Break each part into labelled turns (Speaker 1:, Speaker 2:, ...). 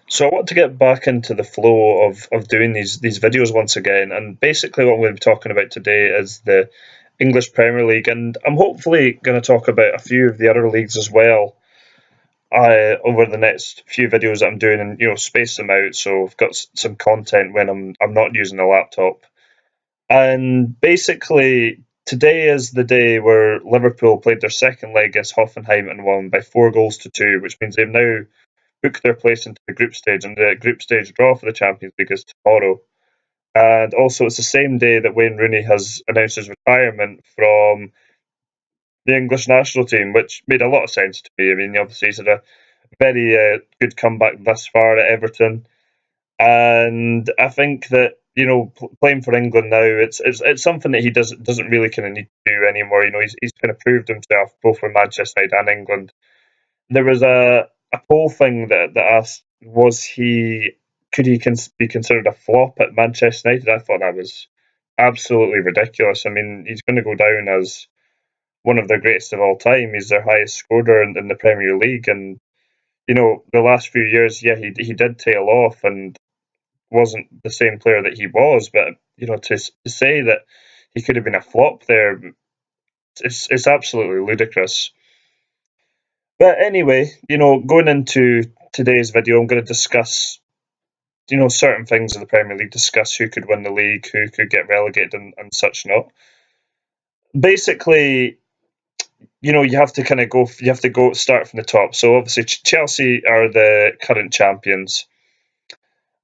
Speaker 1: So I want to get back into the flow of doing these videos once again, and basically what I'm going to be talking about today is the English Premier League, and I'm hopefully going to talk about a few of the other leagues as well. Over the next few videos that I'm doing, and space them out so I've got some content when I'm not using a laptop. And basically, today is the day where Liverpool played their second leg against Hoffenheim and won by 4 goals to 2, which means they've now book their place into the group stage, and the group stage draw for the Champions League is tomorrow. And also, it's the same day that Wayne Rooney has announced his retirement from the English national team, which made a lot of sense to me. I mean, obviously, he's had a very good comeback thus far at Everton, and I think that playing for England now, it's something that he doesn't really kind of need to do anymore. He's kind of proved himself both for Manchester United and England. There was a poll thing that asked, was he could he be considered a flop at Manchester United? I thought that was absolutely ridiculous. I mean, he's going to go down as one of the greatest of all time. He's their highest scorer in the Premier League, and the last few years, yeah, he did tail off and wasn't the same player that he was. But to say that he could have been a flop there, it's absolutely ludicrous. But anyway, going into today's video, I'm going to discuss, certain things in the Premier League, discuss who could win the league, who could get relegated, and such not. Basically, you have to start from the top. So obviously, Chelsea are the current champions,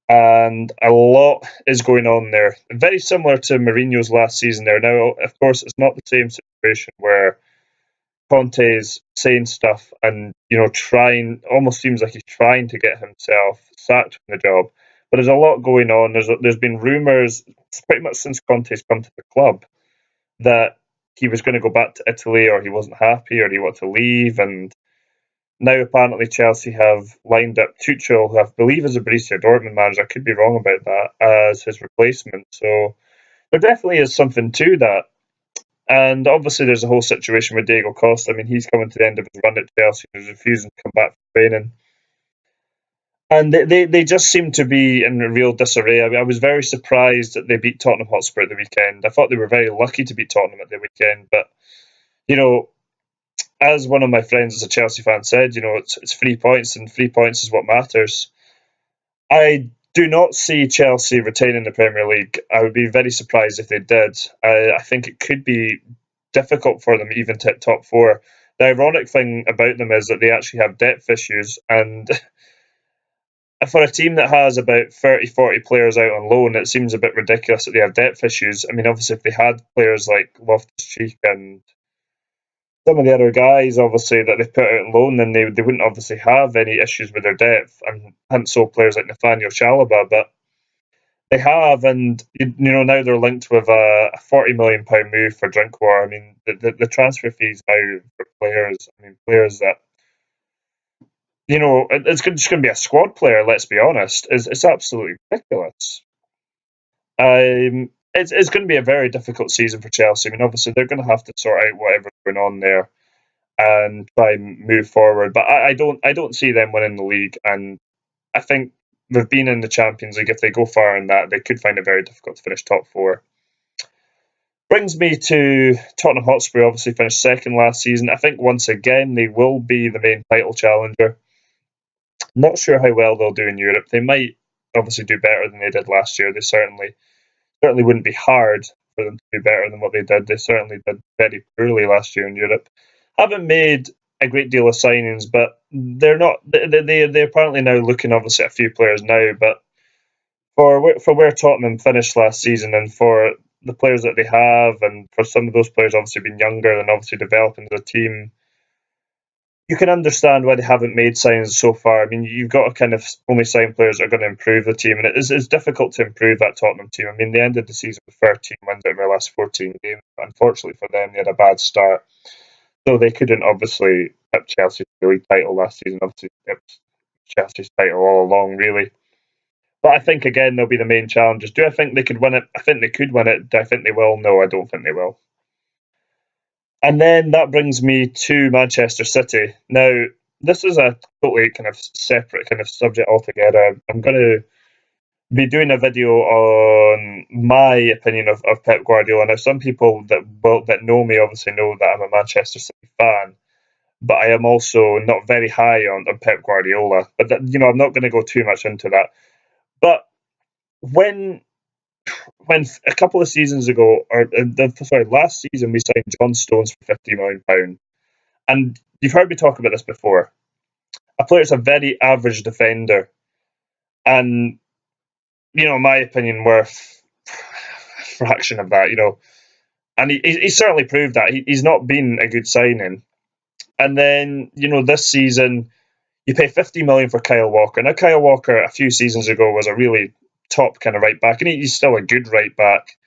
Speaker 1: and a lot is going on there. Very similar to Mourinho's last season there. Now, of course, it's not the same situation where Conte's saying stuff and trying, almost seems like he's trying to get himself sacked from the job. But there's a lot going on. There's been rumours pretty much since Conte's come to the club that he was going to go back to Italy, or he wasn't happy, or he wanted to leave. And now apparently Chelsea have lined up Tuchel, who I believe is a Borussia Dortmund manager. I could be wrong about that, as his replacement. So there definitely is something to that. And obviously, there's a whole situation with Diego Costa. I mean, he's coming to the end of his run at Chelsea. He's refusing to come back for training. And they just seem to be in a real disarray. I mean, I was very surprised that they beat Tottenham Hotspur at the weekend. I thought they were very lucky to beat Tottenham at the weekend. But, as one of my friends as a Chelsea fan said, it's 3 points, and 3 points is what matters. I do not see Chelsea retaining the Premier League. I would be very surprised if they did. I think it could be difficult for them even to hit top four. The ironic thing about them is that they actually have depth issues, and for a team that has about 30, 40 players out on loan, it seems a bit ridiculous that they have depth issues. I mean, obviously, if they had players like Loftus-Cheek and some of the other guys, obviously, that they've put out on loan, then they wouldn't obviously have any issues with their depth, and hadn't sold players like Nathaniel Chalobah, but they have, and now they're linked with a £40 million move for Drinkwater. I mean, the transfer fees now for players. I mean, players that it's just going to be a squad player. Let's be honest, it's absolutely ridiculous. It's going to be a very difficult season for Chelsea. I mean, obviously they're going to have to sort out whatever's going on there and try and move forward. But I don't see them winning the league, and I think they've been in the Champions League. If they go far in that, they could find it very difficult to finish top four. Brings me to Tottenham Hotspur, obviously finished second last season. I think once again they will be the main title challenger. Not sure how well they'll do in Europe. They might obviously do better than they did last year. They certainly wouldn't be hard for them to do better than what they did. They certainly did very poorly last year in Europe. Haven't made a great deal of signings, but they're not. They're apparently now looking obviously at a few players now, but for where Tottenham finished last season, and for the players that they have, and for some of those players obviously being younger and obviously developing as a team, you can understand why they haven't made signings so far. I mean, you've got to kind of only sign players that are going to improve the team, and it's difficult to improve that Tottenham team. I mean, they ended the season with 13 wins out of their last 14 games. Unfortunately for them, they had a bad start, so they couldn't obviously tip Chelsea to the league title last season. Obviously, tipped Chelsea's title all along, really. But I think, again, they'll be the main challengers. Do I think they could win it? I think they could win it. Do I think they will? No, I don't think they will. And then that brings me to Manchester City. Now, this is a totally kind of separate kind of subject altogether. I'm going to be doing a video on my opinion of Pep Guardiola. Now, some people that know me obviously know that I'm a Manchester City fan, but I am also not very high on Pep Guardiola. But that, I'm not going to go too much into that. But when a couple of seasons ago, or last season, we signed John Stones for £50 million, and you've heard me talk about this before. A player is a very average defender, and in my opinion, worth a fraction of that. And he certainly proved that he's not been a good signing. And then this season you pay 50 million for Kyle Walker. Now Kyle Walker a few seasons ago was a really top kind of right back, and he's still a good right back.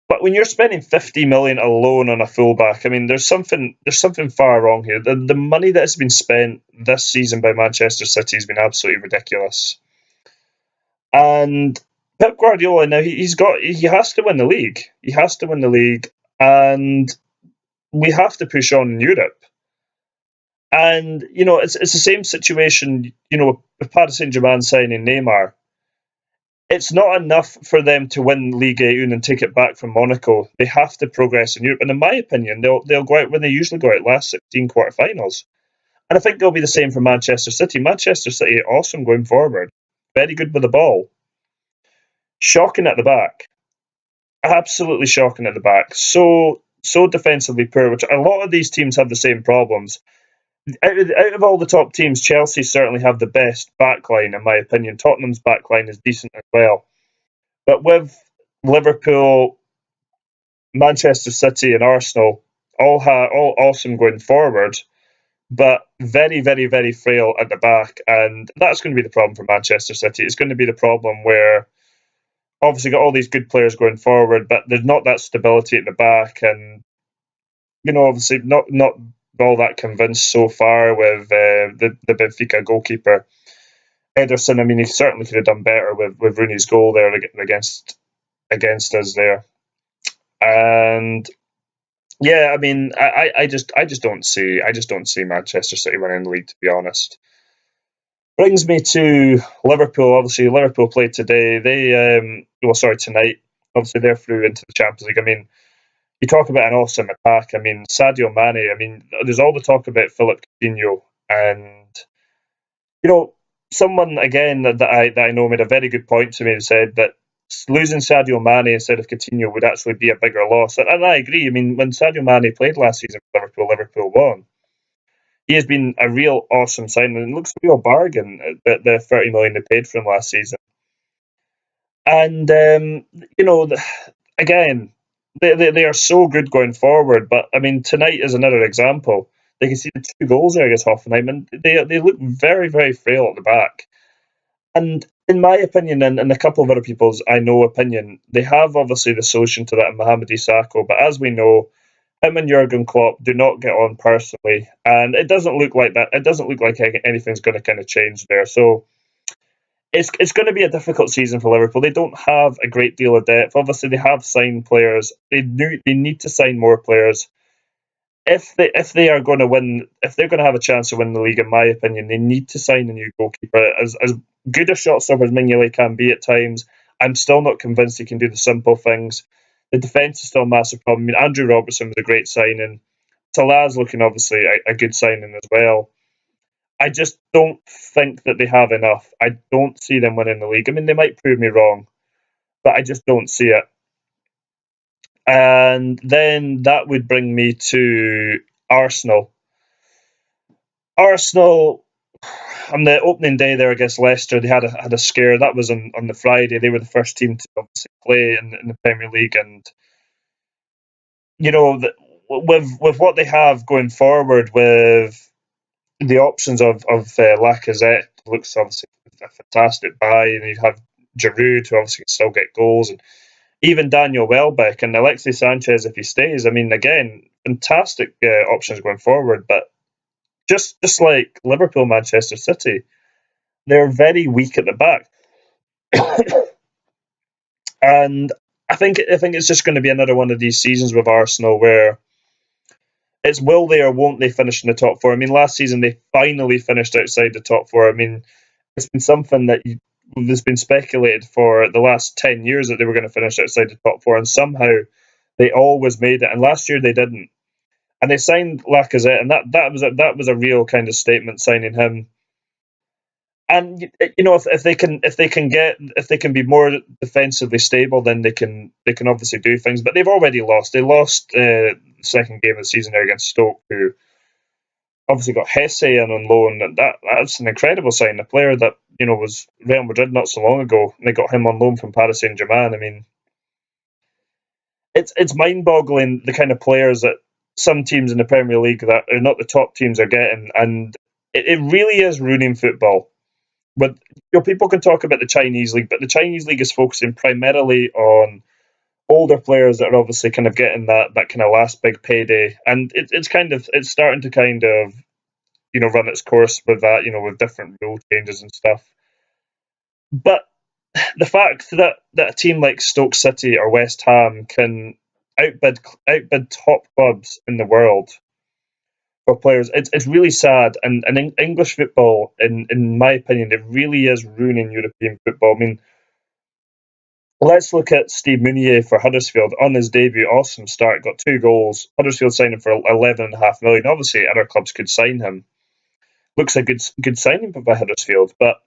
Speaker 1: But when you're spending 50 million alone on a fullback, I mean, there's something far wrong here. The money that has been spent this season by Manchester City has been absolutely ridiculous. And Pep Guardiola now he has to win the league. He has to win the league, and we have to push on in Europe. And it's the same situation. With Paris Saint-Germain signing Neymar, it's not enough for them to win Ligue 1 and take it back from Monaco. They have to progress in Europe, and in my opinion, they'll go out when they usually go out, last 16 quarterfinals. And I think it'll be the same for Manchester City. Manchester City, awesome going forward, very good with the ball, shocking at the back, absolutely shocking at the back. So defensively poor, which a lot of these teams have the same problems. Out of all the top teams, Chelsea certainly have the best backline, in my opinion. Tottenham's backline is decent as well. But with Liverpool, Manchester City, and Arsenal, all awesome going forward, but very, very, very frail at the back. And that's going to be the problem for Manchester City. It's going to be the problem where obviously got all these good players going forward, but there's not that stability at the back. And, obviously not all that convinced so far with the Benfica goalkeeper Ederson. I mean, he certainly could have done better with Rooney's goal there against us there. And yeah, I mean, I just don't see Manchester City winning the league, to be honest. Brings me to Liverpool. Obviously, Liverpool played today. Tonight. Obviously, they're through into the Champions League. I mean, you talk about an awesome attack. I mean, Sadio Mane. I mean, there's all the talk about Philip Coutinho, and someone again that I know made a very good point to me and said that losing Sadio Mane instead of Coutinho would actually be a bigger loss. And I agree. I mean, when Sadio Mane played last season for Liverpool, Liverpool won. He has been a real awesome signing, and it looks a real bargain at the 30 million they paid for him last season. And again, they are so good going forward. But I mean, tonight is another example. They can see the two goals there against Hoffenheim, and they look very, very frail at the back. And in my opinion, and a couple of other people's I know opinion, they have obviously the solution to that in Mohamed Sakho. But as we know, him and Jurgen Klopp do not get on personally, and it doesn't look like that. It doesn't look like anything's going to kind of change there. So it's going to be a difficult season for Liverpool. They don't have a great deal of depth. Obviously, they have signed players. They need to sign more players. If they are going to win, if they're going to have a chance to win the league, in my opinion, they need to sign a new goalkeeper. As good a shot stopper as Mignolet can be at times, I'm still not convinced he can do the simple things. The defence is still a massive problem. I mean, Andrew Robertson was a great signing. Salah's looking obviously a good signing as well. I just don't think that they have enough. I don't see them winning the league. I mean, they might prove me wrong, but I just don't see it. And then that would bring me to Arsenal. Arsenal, on the opening day there against Leicester, they had a scare. That was on the Friday. They were the first team to obviously play in the Premier League, and with what they have going forward, with the options of Lacazette, looks obviously a fantastic buy, and you have Giroud, who obviously can still get goals, and even Daniel Welbeck and Alexis Sanchez if he stays. I mean, again, fantastic options going forward, but just like Liverpool, Manchester City, they're very weak at the back. And I think it's just going to be another one of these seasons with Arsenal where It's will they or won't they finish in the top four? I mean, last season they finally finished outside the top four. I mean, it's been something that there's been speculated for the last 10 years that they were going to finish outside the top four, and somehow they always made it. And last year they didn't. And they signed Lacazette, and that was a real kind of statement signing him. And if they can be more defensively stable, then they can obviously do things. But they've already lost. They lost the second game of the season there against Stoke, who obviously got Hesse in on loan. And that's an incredible sign. A player that was Real Madrid not so long ago, and they got him on loan from Paris Saint-Germain. I mean, it's mind-boggling the kind of players that some teams in the Premier League that are not the top teams are getting, and it really is ruining football. But people can talk about the Chinese league, but the Chinese league is focusing primarily on older players that are obviously kind of getting that kind of last big payday, and it's starting to kind of run its course with that, with different rule changes and stuff. But the fact that a team like Stoke City or West Ham can outbid top clubs in the world for players, it's really sad. And English football, in my opinion, it really is ruining European football. I mean, let's look at Steve Meunier for Huddersfield on his debut. Awesome start, got 2 goals. Huddersfield signed him for 11.5 million. Obviously, other clubs could sign him. Looks a good signing by Huddersfield, but.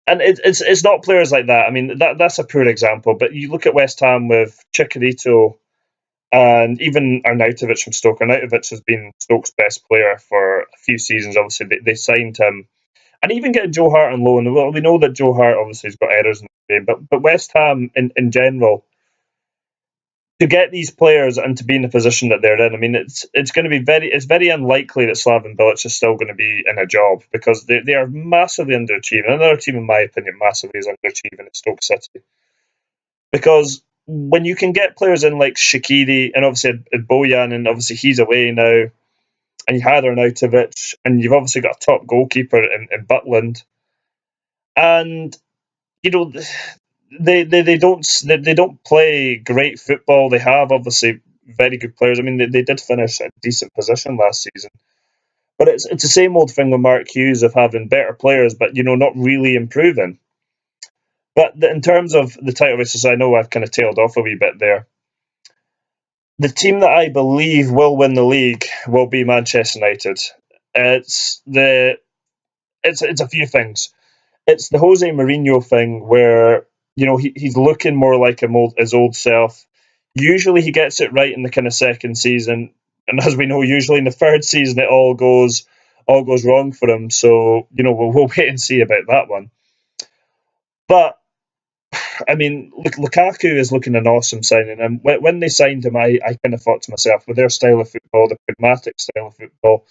Speaker 1: And it's not players like that. I mean, that's a poor example. But you look at West Ham with Chicharito and even Arnautovic from Stoke. Arnautovic has been Stoke's best player for a few seasons. Obviously, they signed him. And even getting Joe Hart on loan. Well, we know that Joe Hart obviously has got errors in the game. But West Ham, in general, to get these players and to be in the position that they're in, I mean, it's going to be very unlikely that Slaven Bilic is still going to be in a job, because they are massively underachieving. Another team, in my opinion, massively is underachieving at Stoke City, because when you can get players in like Shaqiri and obviously Bojan, and obviously he's away now, and you had Arnautovic, and you've obviously got a top goalkeeper in Butland, and you know they don't play great football. They have obviously very good players. I mean, they did finish at a decent position last season, but it's the same old thing with Mark Hughes of having better players, but not really improving. But in terms of the title races, I know I've kind of tailed off a wee bit there. The team that I believe will win the league will be Manchester United. It's a few things. It's the Jose Mourinho thing where he's looking more like his old self. Usually he gets it right in the kind of second season, and as we know, usually in the third season it all goes wrong for him. So we'll wait and see about that one. But I mean, Lukaku is looking an awesome signing, and when they signed him, I kind of thought to myself, with their style of football, the pragmatic style of football,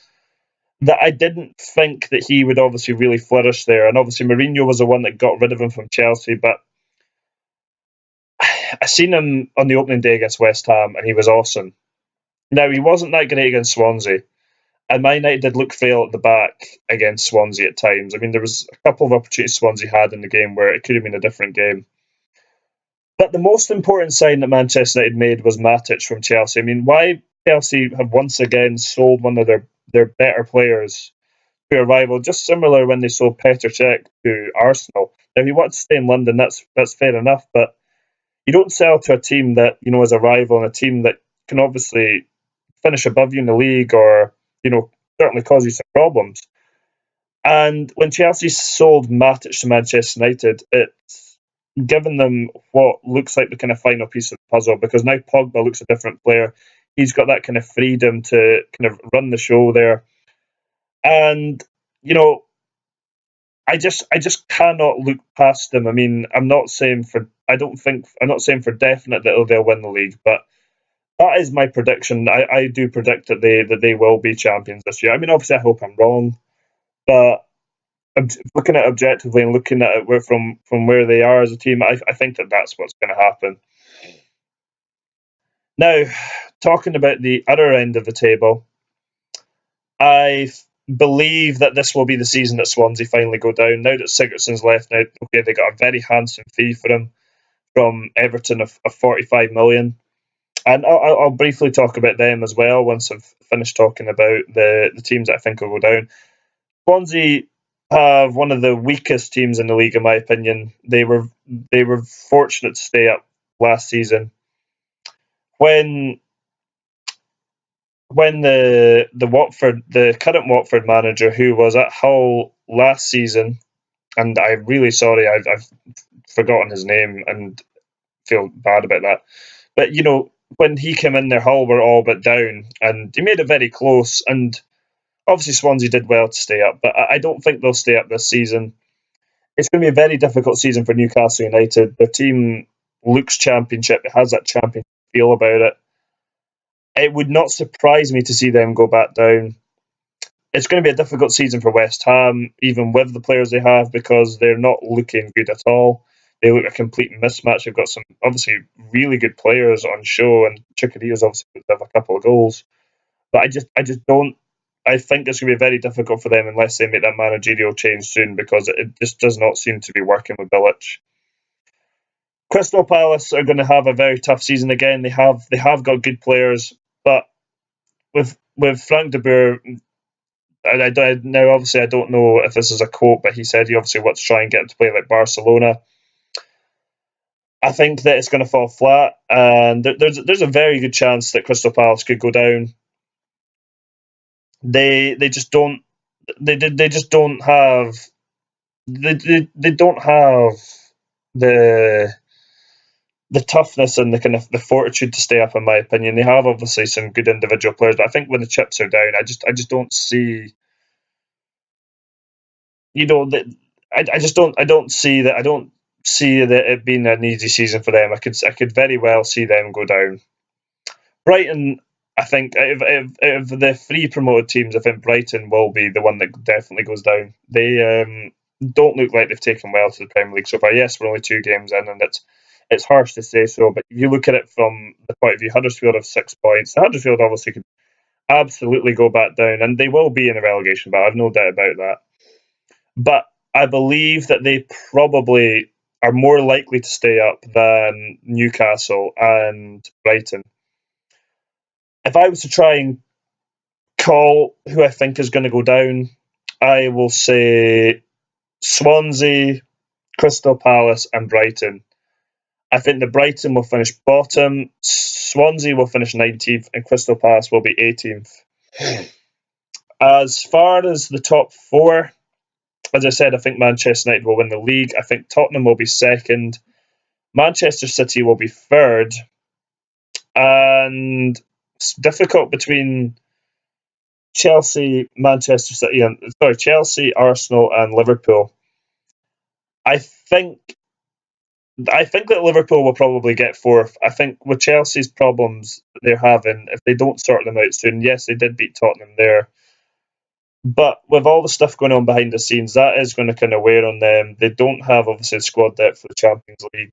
Speaker 1: that I didn't think that he would obviously really flourish there. And obviously Mourinho was the one that got rid of him from Chelsea, but I seen him on the opening day against West Ham, and he was awesome. Now, he wasn't that great against Swansea, and Man United did look frail at the back against Swansea at times. I mean, there was a couple of opportunities Swansea had in the game where it could have been a different game. But the most important sign that Manchester United made was Matic from Chelsea. I mean, why Chelsea have once again sold one of their better players to a rival, just similar when they sold Petr Cech to Arsenal. Now, if you want to stay in London, that's fair enough, but you don't sell to a team that is a rival, and a team that can obviously finish above you in the league, or certainly cause you some problems. And when Chelsea sold Matic to Manchester United, it's given them what looks like the kind of final piece of the puzzle, because now Pogba looks a different player. He's got that kind of freedom to kind of run the show there. And I just cannot look past them. I mean, I'm not saying for definite that they'll win the league, but that is my prediction. I do predict that they will be champions this year. I mean, obviously, I hope I'm wrong, but looking at it objectively and looking at it from where they are as a team, I think that's what's going to happen. Now, talking about the other end of the table, I believe that this will be the season that Swansea finally go down. Now that Sigurdsson's left, now okay, they got a very handsome fee for him from Everton of 45 million. And I'll briefly talk about them as well once I've finished talking about the teams that I think will go down. Swansea have one of the weakest teams in the league, in my opinion. They were fortunate to stay up last season when the current Watford manager, who was at Hull last season, and I'm really sorry I've forgotten his name and feel bad about that. But when he came in there, Hull were all but down, and he made it very close. And obviously Swansea did well to stay up, but I don't think they'll stay up this season. It's going to be a very difficult season for Newcastle United. Their team looks championship. It has that championship feel about it. It would not surprise me to see them go back down. It's going to be a difficult season for West Ham, even with the players they have, because they're not looking good at all. They look a complete mismatch. They've got some obviously really good players on show, and Chikadio's obviously going to have a couple of goals. But I just don't. I think it's going to be very difficult for them unless they make that managerial change soon, because it just does not seem to be working with Bilic. Crystal Palace are going to have a very tough season again. They have got good players, but with Frank de Boer, now obviously I don't know if this is a quote, but he said he obviously wants to try and get him to play like Barcelona. I think that it's going to fall flat, and there's a very good chance that Crystal Palace could go down. They just don't they just don't have they don't have the the toughness and the kind of the fortitude to stay up. In my opinion, they have obviously some good individual players, but I think when the chips are down, I just don't see that. I don't see that it being an easy season for them. I could very well see them go down. Brighton, I think out of the three promoted teams, I think Brighton will be the one that definitely goes down. They don't look like they've taken well to the Premier League so far. Yes, we're only 2 games in, and it's harsh to say so, but if you look at it from the point of view, Huddersfield have 6 points. Huddersfield obviously could absolutely go back down, and they will be in a relegation battle. I've no doubt about that. But I believe that they probably are more likely to stay up than Newcastle and Brighton. If I was to try and call who I think is going to go down, I will say Swansea, Crystal Palace, and Brighton. I think that Brighton will finish bottom, Swansea will finish 19th, and Crystal Palace will be 18th. As far as the top four, as I said, I think Manchester United will win the league. I think Tottenham will be second. Manchester City will be third. And it's difficult between Chelsea, Chelsea, Arsenal, and Liverpool. I think that Liverpool will probably get fourth. I think with Chelsea's problems that they're having, if they don't sort them out soon, yes, they did beat Tottenham there, but with all the stuff going on behind the scenes, that is going to kind of wear on them. They don't have obviously squad depth for the Champions League.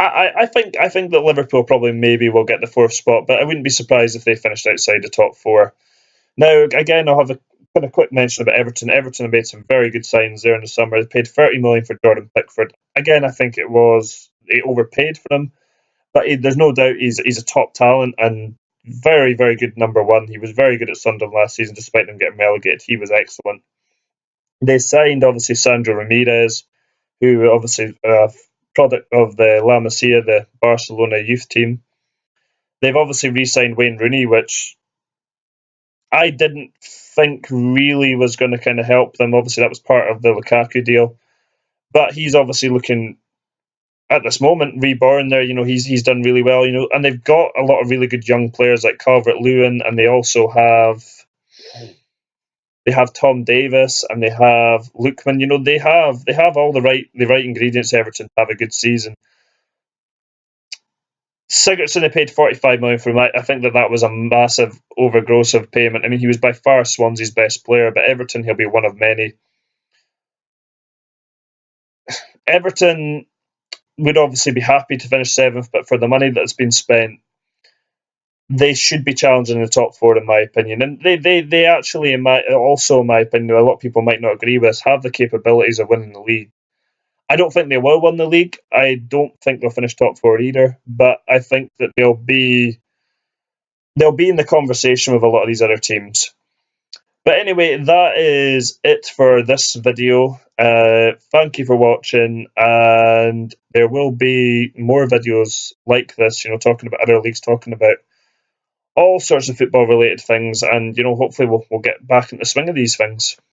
Speaker 1: I think that Liverpool probably maybe will get the fourth spot, but I wouldn't be surprised if they finished outside the top four. Now, again, I'll have a kind of quick mention about Everton. Everton have made some very good signs there in the summer. They paid 30 million for Jordan Pickford. Again, I think they overpaid for him, but there's no doubt he's a top talent and very, very good number one. He was very good at Sunderland last season, despite them getting relegated. He was excellent. They signed obviously Sandro Ramirez, who obviously product of the La Masia, the Barcelona youth team. They've obviously re-signed Wayne Rooney, which I didn't think really was going to kind of help them. Obviously, that was part of the Lukaku deal, but he's obviously looking at this moment reborn there. He's done really well. And they've got a lot of really good young players like Calvert-Lewin, and they also have Tom Davis and they have Lookman. They have all the right ingredients. Everton to have a good season. Sigurdsson, they paid 45 million for him. I think that was a massive overgross of payment. I mean, he was by far Swansea's best player, but Everton, he'll be one of many. Everton would obviously be happy to finish seventh, but for the money that's been spent, they should be challenging the top four, in my opinion. And they actually, in my opinion, a lot of people might not agree with us, have the capabilities of winning the league. I don't think they will win the league. I don't think they'll finish top four either, but I think that they'll be in the conversation with a lot of these other teams. But anyway, that is it for this video. Thank you for watching, and there will be more videos like this, talking about other leagues, talking about all sorts of football related things, and hopefully we'll get back into the swing of these things.